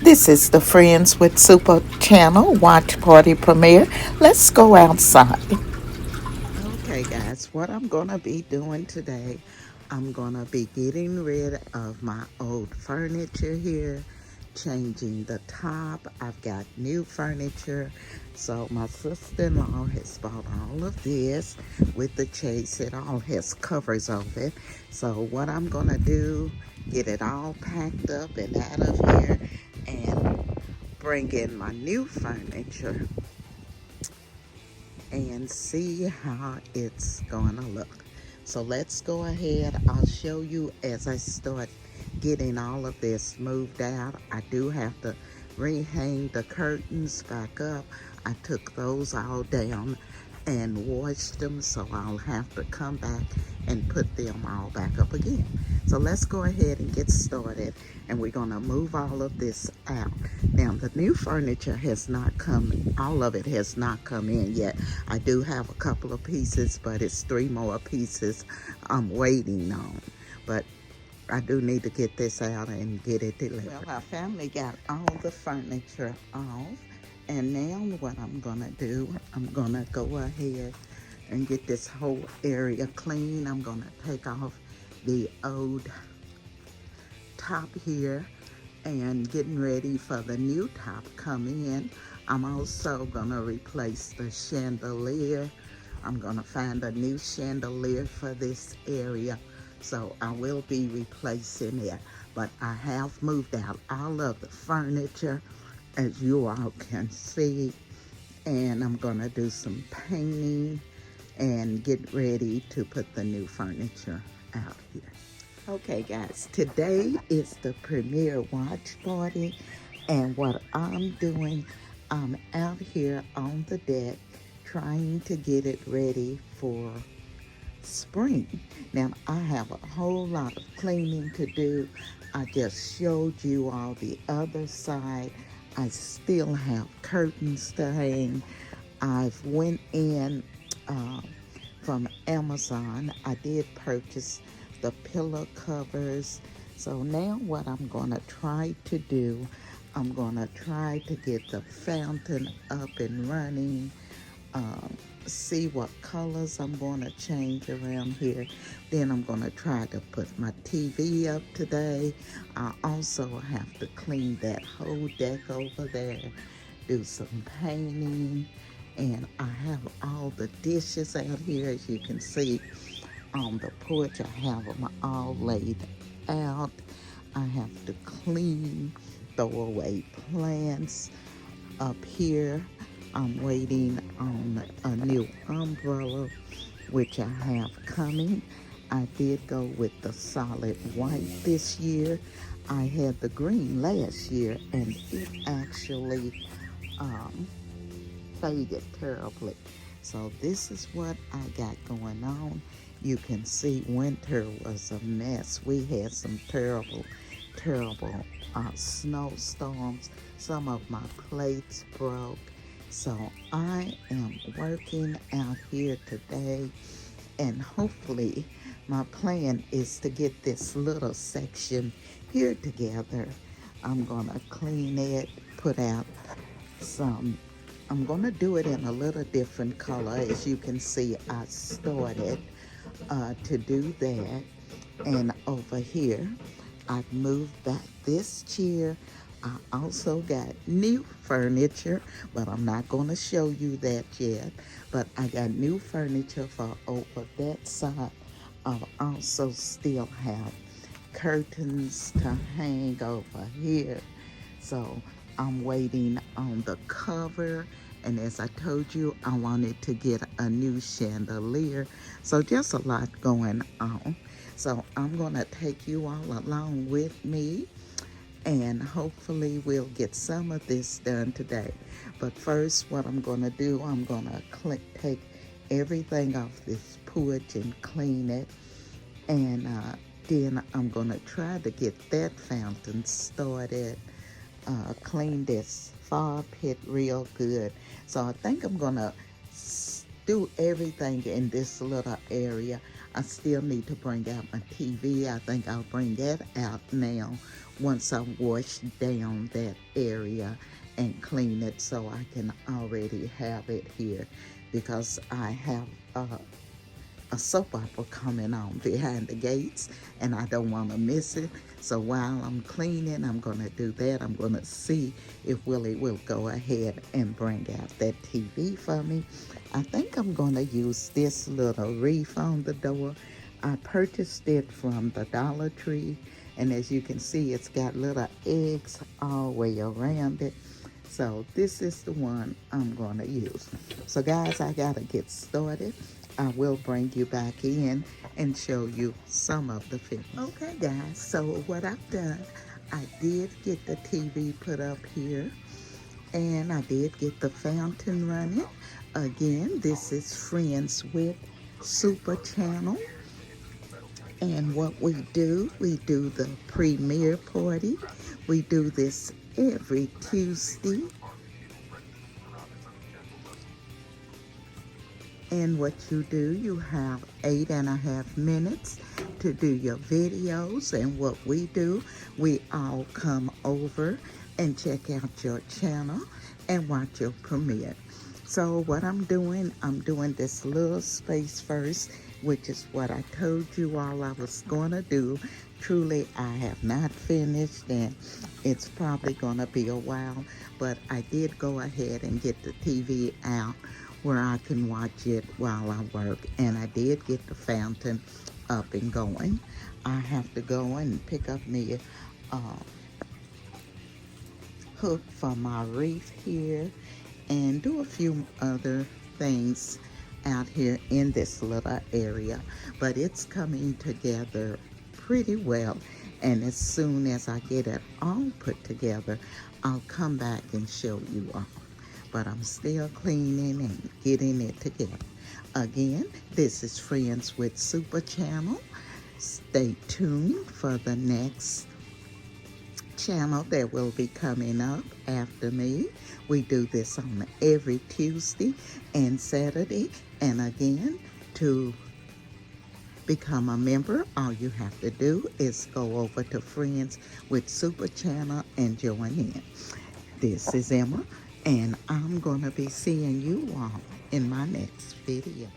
This is the Friends with Super channel watch party premiere. Let's go outside. Okay, guys, what I'm gonna be doing today, I'm gonna be getting rid of my old furniture here, changing the top. I've got new furniture. So my sister-in-law has bought all of this with the chase. It all has covers over it. So what I'm gonna do, get it all packed up and out of here and bring in my new furniture and see how it's gonna look. So let's go ahead. I'll show you as I start getting all of this moved out. I do have to rehang the curtains back up. I took those all down and washed them, so I'll have to come back and put them all back up again. So let's go ahead and get started, and we're gonna move all of this out. Now the new furniture has not come, all of it has not come in yet. I do have a couple of pieces, but it's 3 more pieces I'm waiting on. But I do need to get this out and get it delivered. Well, our family got all the furniture off, and now what I'm gonna do, I'm gonna go ahead and get this whole area clean. I'm gonna take off the old top here and getting ready for the new top coming in. I'm also gonna replace the chandelier. I'm gonna find a new chandelier for this area, so I will be replacing it. But I have moved out all of the furniture, as you all can see, and I'm gonna do some painting and get ready to put the new furniture out here. Okay, guys, today is the premiere watch party, and what I'm doing, I'm out here on the deck trying to get it ready for spring. Now, I have a whole lot of cleaning to do. I just showed you all the other side. I still have curtains to hang. I've went in from Amazon. I did purchase the pillow covers. So now what I'm gonna try to do, I'm gonna try to get the fountain up and running, see what colors I'm gonna change around here. Then I'm gonna try to put my TV up today. I also have to clean that whole deck over there, do some painting, and I have all the dishes out here. As you can see on the porch, I have them all laid out. I have to clean, throw away plants up here. I'm waiting on a new umbrella, which I have coming. I did go with the solid white this year. I had the green last year, and it actually faded terribly. So this is what I got going on. You can see winter was a mess. We had some terrible snowstorms. Some of my plates broke. So I am working out here today, and hopefully my plan is to get this little section here together. I'm gonna clean it, put out some, I'm gonna do it in a little different color. As you can see, I started to do that. And over here, I've moved back this chair. I also got new furniture, but I'm not gonna show you that yet. But I got new furniture for over that side. I'll also still have curtains to hang over here. So I'm waiting on the cover, and as I told you, I wanted to get a new chandelier. So just a lot going on. So I'm gonna take you all along with me, and hopefully we'll get some of this done today. But first, what I'm gonna do, I'm gonna take everything off this porch and clean it, and then I'm gonna try to get that fountain started, clean this far pit real good. So I think I'm gonna do everything in this little area. I still need to bring out my TV. I think I'll bring that out now once I wash down that area and clean it, so I can already have it here, because I have a soap opera coming on behind the gates and I don't want to miss it. So while I'm cleaning, I'm going to do that. I'm going to see if Willie will go ahead and bring out that TV for me. I think I'm going to use this little reef on the door. I purchased it from the Dollar Tree, and as you can see, it's got little eggs all the way around it. So this is the one I'm going to use. So guys, I got to get started. I will bring you back in and show you some of the films. Okay guys, so what I've done, I did get the TV put up here, and I did get the fountain running. Again, this is Friends with Super Channel. And what we do the premiere party. We do this every Tuesday. And what you do, you have 8.5 minutes to do your videos. And what we do, we all come over and check out your channel and watch your premiere. So what I'm doing this little space first, which is what I told you all I was going to do. Truly, I have not finished, and it's probably going to be a while, but I did go ahead and get the TV out where I can watch it while I work, and I did get the fountain up and going. I have to go and pick up me hook for my reef here and do a few other things out here in this little area, but it's coming together pretty well, and as soon as I get it all put together, I'll come back and show you all. But I'm still cleaning and getting it together. Again, this is Friends with Super Channel. Stay tuned for the next channel that will be coming up after me. We do this on every Tuesday and Saturday. And again, to become a member, all you have to do is go over to Friends with Super Channel and join in. This is Emma, and I'm going to be seeing you all in my next video.